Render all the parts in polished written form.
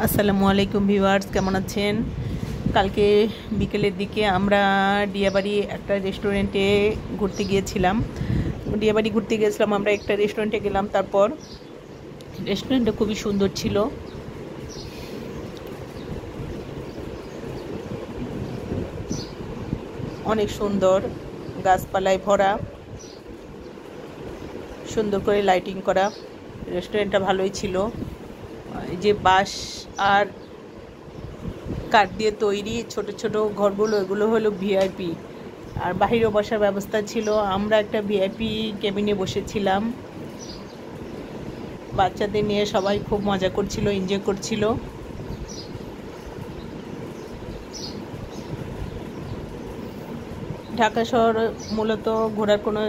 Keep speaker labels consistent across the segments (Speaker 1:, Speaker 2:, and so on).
Speaker 1: আসসালামু আলাইকুম ভিউয়ার্স, কেমন আছেন? কালকে বিকেলের দিকে আমরা ডিয়াবাড়ি একটা রেস্টুরেন্টে ঘুরতে গিয়েছিলাম। আমরা একটা রেস্টুরেন্টে গেলাম। তারপর রেস্টুরেন্টটা খুবই সুন্দর ছিল, অনেক সুন্দর, গাছপালায় ভরা, সুন্দর করে লাইটিং করা। রেস্টুরেন্টটা ভালোই ছিল। এই যে বাঁশ আর কাঠ দিয়ে তৈরি ছোট ছোট ঘরগুলো, এগুলো হলো ভিআইপি, আর বাহিরেও বসার ব্যবস্থা ছিল। আমরা একটা ভিআইপি কেবিনে বসেছিলাম। বাচ্চাদের নিয়ে সবাই খুব মজা করছিল, এনজয় করছিল। ঢাকা শহর মূলত ঘোরার কোনো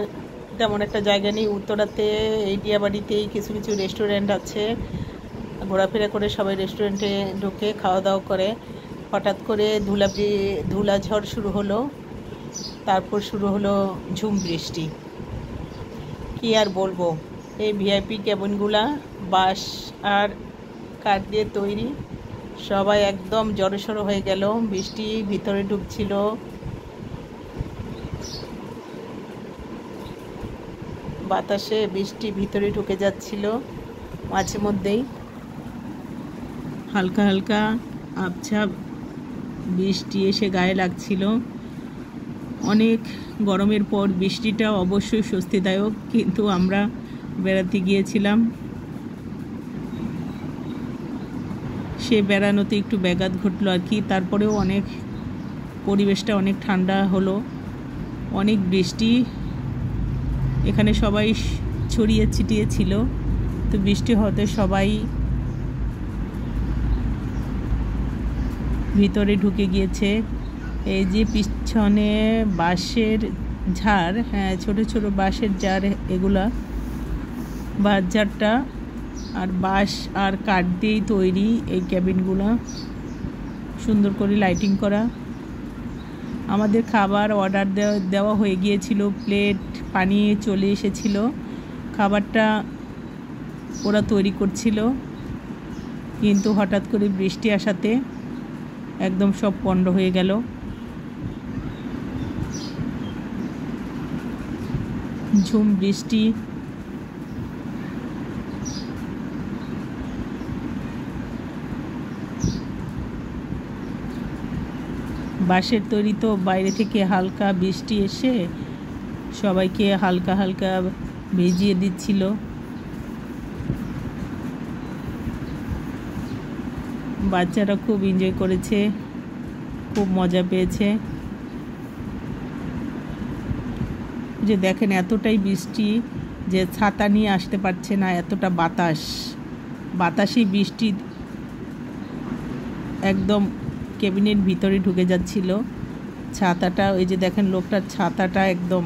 Speaker 1: তেমন একটা জায়গা নেই। উত্তরাতে এই ডিয়াবাড়িতেই কিছু কিছু রেস্টুরেন্ট আছে, ঘোরাফেরা করে সবাই রেস্টুরেন্টে ঢুকে খাওয়া দাওয়া করে। হঠাৎ করে ধুলা ঝড় শুরু হলো, তারপর শুরু হলো ঝুম বৃষ্টি। কি আর বলবো, এই ভিআইপি কেবিনগুলা বাঁশ আর কাঠ দিয়ে তৈরি, সবাই একদম জড়সড় হয়ে গেল। বৃষ্টি ভিতরে ঢুকছিল, বাতাসে বৃষ্টি ভিতরে ঢুকে যাচ্ছিল। মাঝে মধ্যেই হালকা হালকা আবছা বৃষ্টি এসে গায়ে লাগছিল। অনেক গরমের পর বৃষ্টিটা অবশ্যই স্বস্তিদায়ক, কিন্তু আমরা বেড়াতে গিয়েছিলাম, সে বেড়ানোতে একটু ব্যাঘাত ঘটলো আর কি। তারপরেও পরিবেশটা অনেক ঠান্ডা হলো। অনেক বৃষ্টি, এখানে সবাই ছড়িয়ে ছিটিয়ে ছিল, তো বৃষ্টি হতে সবাই ভিতরে ঢুকে গিয়েছে। এই যে পিছনে বাঁশের ঝাড়, হ্যাঁ ছোট ছোট বাঁশের ঝাড়, এগুলা বাঁশ ঝাড়টা আর বাঁশ আর কাঠ দিয়েই তৈরি এই ক্যাবিনগুলো, সুন্দর করে লাইটিং করা। আমাদের খাবার অর্ডার দেওয়া হয়ে গিয়েছিল, প্লেট পানি চলে এসেছিল, খাবারটা ওরা তৈরি করছিল, কিন্তু হঠাৎ করে বৃষ্টি আসাতে একদম সব পণ্ড হয়ে গেল। ঝুম বৃষ্টি, বাঁশের তৈরি তো বাইরে থেকে হালকা বৃষ্টি এসে সবাইকে হালকা হালকা ভিজিয়ে দিচ্ছিল। বাচ্চারা খুব এনজয় করেছে, খুব মজা পেয়েছে। যে দেখেন এতটাই বৃষ্টি যে ছাতা নিয়ে আসতে পারছে না, এতটা বাতাসই বৃষ্টি একদম কেবিনের ভিতরে ঢুকে যাচ্ছিল। ছাতাটা, ওই যে দেখেন লোকটার ছাতাটা একদম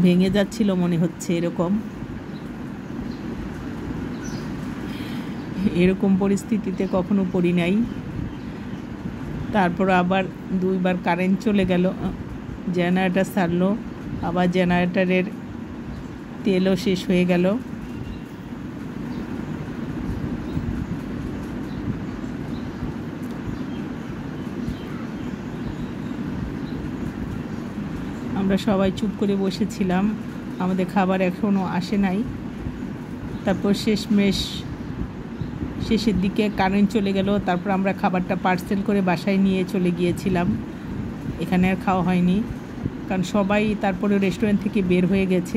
Speaker 1: ভেঙে যাচ্ছিল মনে হচ্ছে। এরকম পরিস্থিতিতে কখনো পড়ি নাই। তারপর আবার দুইবার কারেন্ট চলে গেল, জেনারেটর ছাড়লো, আবার জেনারেটরের তেলও শেষ হয়ে গেল। আমরা সবাই চুপ করে বসেছিলাম, আমাদের খাবার এখনও আসে নাই। তারপর শেষের দিকে কারেন্ট চলে গেল। তারপর আমরা খাবারটা পার্সেল করে বাসায় নিয়ে চলে গিয়েছিলাম। এখানে আর খাওয়া হয়নি, কারণ সবাই তারপরে রেস্টুরেন্ট থেকে বের হয়ে গেছে।